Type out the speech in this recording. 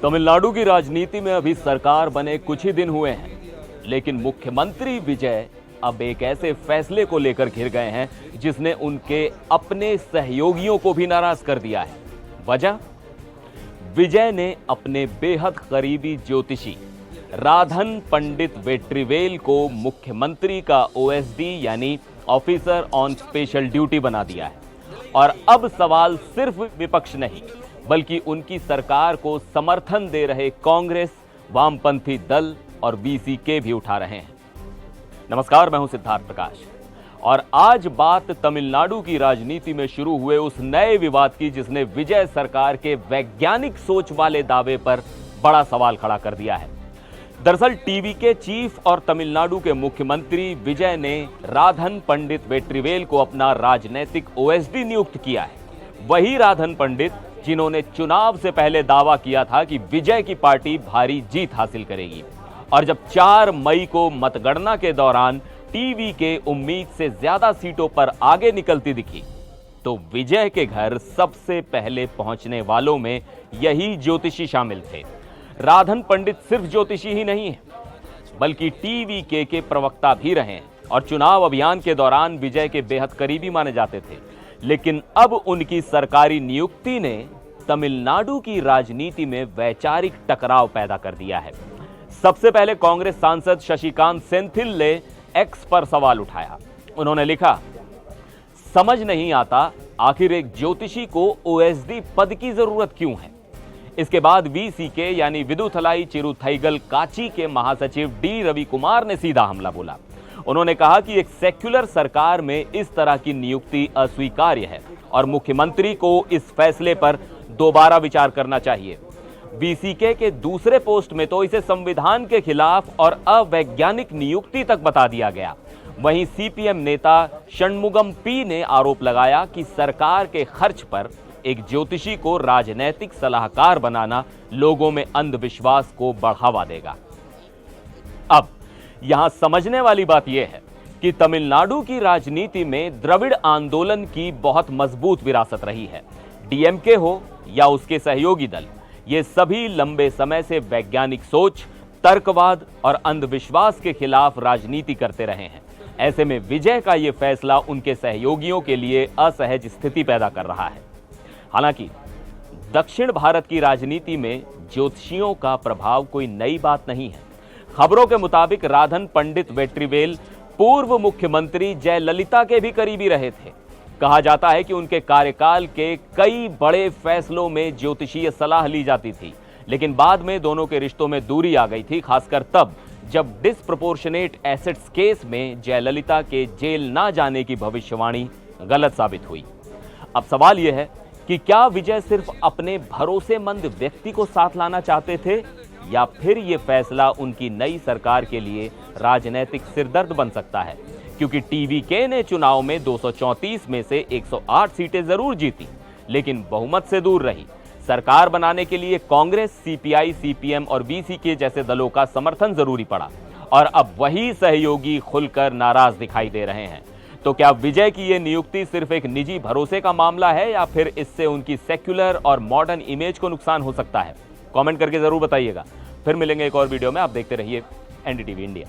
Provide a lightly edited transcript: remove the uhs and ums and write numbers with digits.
तमिलनाडु की राजनीति में अभी सरकार बने कुछ ही दिन हुए हैं, लेकिन मुख्यमंत्री विजय अब एक ऐसे फैसले को लेकर घिर गए हैं जिसने उनके अपने सहयोगियों को भी नाराज कर दिया है। वजह, विजय ने अपने बेहद करीबी ज्योतिषी राधन पंडित वेट्रीवेल को मुख्यमंत्री का ओएसडी यानी ऑफिसर ऑन स्पेशल ड्यूटी बना दिया है। और अब सवाल सिर्फ विपक्ष नहीं, बल्कि उनकी सरकार को समर्थन दे रहे कांग्रेस, वामपंथी दल और वीसीके भी उठा रहे हैं। नमस्कार, मैं हूं सिद्धार्थ प्रकाश और आज बात तमिलनाडु की राजनीति में शुरू हुए उस नए विवाद की जिसने विजय सरकार के वैज्ञानिक सोच वाले दावे पर बड़ा सवाल खड़ा कर दिया है। दरअसल टीवी के चीफ और तमिलनाडु के मुख्यमंत्री विजय ने राधन पंडित वेट्रीवेल को अपना राजनीतिक ओएसडी नियुक्त किया है। वही राधन पंडित जिन्होंने चुनाव से पहले दावा किया था कि विजय की पार्टी भारी जीत हासिल करेगी, और जब 4 मई को मतगणना के दौरान टीवी के उम्मीद से ज्यादा सीटों पर आगे निकलती दिखी, तो विजय के घर सबसे पहले पहुंचने वालों में यही ज्योतिषी शामिल थे। राधन पंडित सिर्फ ज्योतिषी ही नहीं है, बल्कि टीवी के प्रवक्ता भी रहे हैं और चुनाव अभियान के दौरान विजय के बेहद करीबी माने जाते थे। लेकिन अब उनकी सरकारी नियुक्ति ने तमिलनाडु की राजनीति में वैचारिक टकराव पैदा कर दिया है। सबसे पहले कांग्रेस सांसद शशिकांत सेंथिल ने एक्स पर सवाल उठाया। उन्होंने लिखा, समझ नहीं आता आखिर एक ज्योतिषी को ओएसडी पद की जरूरत क्यों है। इसके बाद वीसीके यानी विदुथलाई चिरुथैगल काची के महासचिव डी रवि कुमार ने सीधा हमला बोला। उन्होंने कहा कि एक सेक्युलर सरकार में इस तरह की नियुक्ति अस्वीकार्य है और मुख्यमंत्री को इस फैसले पर दोबारा विचार करना चाहिए। वीसीके के दूसरे पोस्ट में तो इसे संविधान के खिलाफ और अवैज्ञानिक नियुक्ति तक बता दिया गया। वहीं सीपीएम नेता षणमुगम पी ने आरोप लगाया कि सरकार के खर्च पर एक ज्योतिषी को राजनीतिक सलाहकार बनाना लोगों में अंधविश्वास को बढ़ावा देगा। अब यहां समझने वाली बात यह है कि तमिलनाडु की राजनीति में द्रविड़ आंदोलन की बहुत मजबूत विरासत रही है। डीएमके हो या उसके सहयोगी दल, ये सभी लंबे समय से वैज्ञानिक सोच, तर्कवाद और अंधविश्वास के खिलाफ राजनीति करते रहे हैं। ऐसे में विजय का यह फैसला उनके सहयोगियों के लिए असहज स्थिति पैदा कर रहा है। हालांकि दक्षिण भारत की राजनीति में ज्योतिषियों का प्रभाव कोई नई बात नहीं है। खबरों के मुताबिक राधन पंडित वेट्रीवेल पूर्व मुख्यमंत्री जयललिता के भी करीबी रहे थे। कहा जाता है कि उनके कार्यकाल के कई बड़े फैसलों में ज्योतिषीय सलाह ली जाती थी, लेकिन बाद में दोनों के रिश्तों में दूरी आ गई थी, खासकर तब जब डिस्प्रपोर्शनेट एसेट्स केस में जयललिता के जेल ना जाने की भविष्यवाणी गलत साबित हुई। अब सवाल यह है कि क्या विजय सिर्फ अपने भरोसेमंद व्यक्ति को साथ लाना चाहते थे, या फिर यह फैसला उनकी नई सरकार के लिए राजनीतिक सिरदर्द बन सकता है। क्योंकि टीवीके ने चुनाव में 234 में से 108 सीटें जरूर जीती, लेकिन बहुमत से दूर रही। सरकार बनाने के लिए कांग्रेस, सीपीआई, सीपीएम और वीसीके जैसे दलों का समर्थन जरूरी पड़ा, और अब वही सहयोगी खुलकर नाराज दिखाई दे रहे हैं। तो क्या विजय की यह नियुक्ति सिर्फ एक निजी भरोसे का मामला है, या फिर इससे उनकी सेक्युलर और मॉडर्न इमेज को नुकसान हो सकता है? कमेंट करके जरूर बताइएगा। फिर मिलेंगे एक और वीडियो में। आप देखते रहिए एनडीटीवी इंडिया।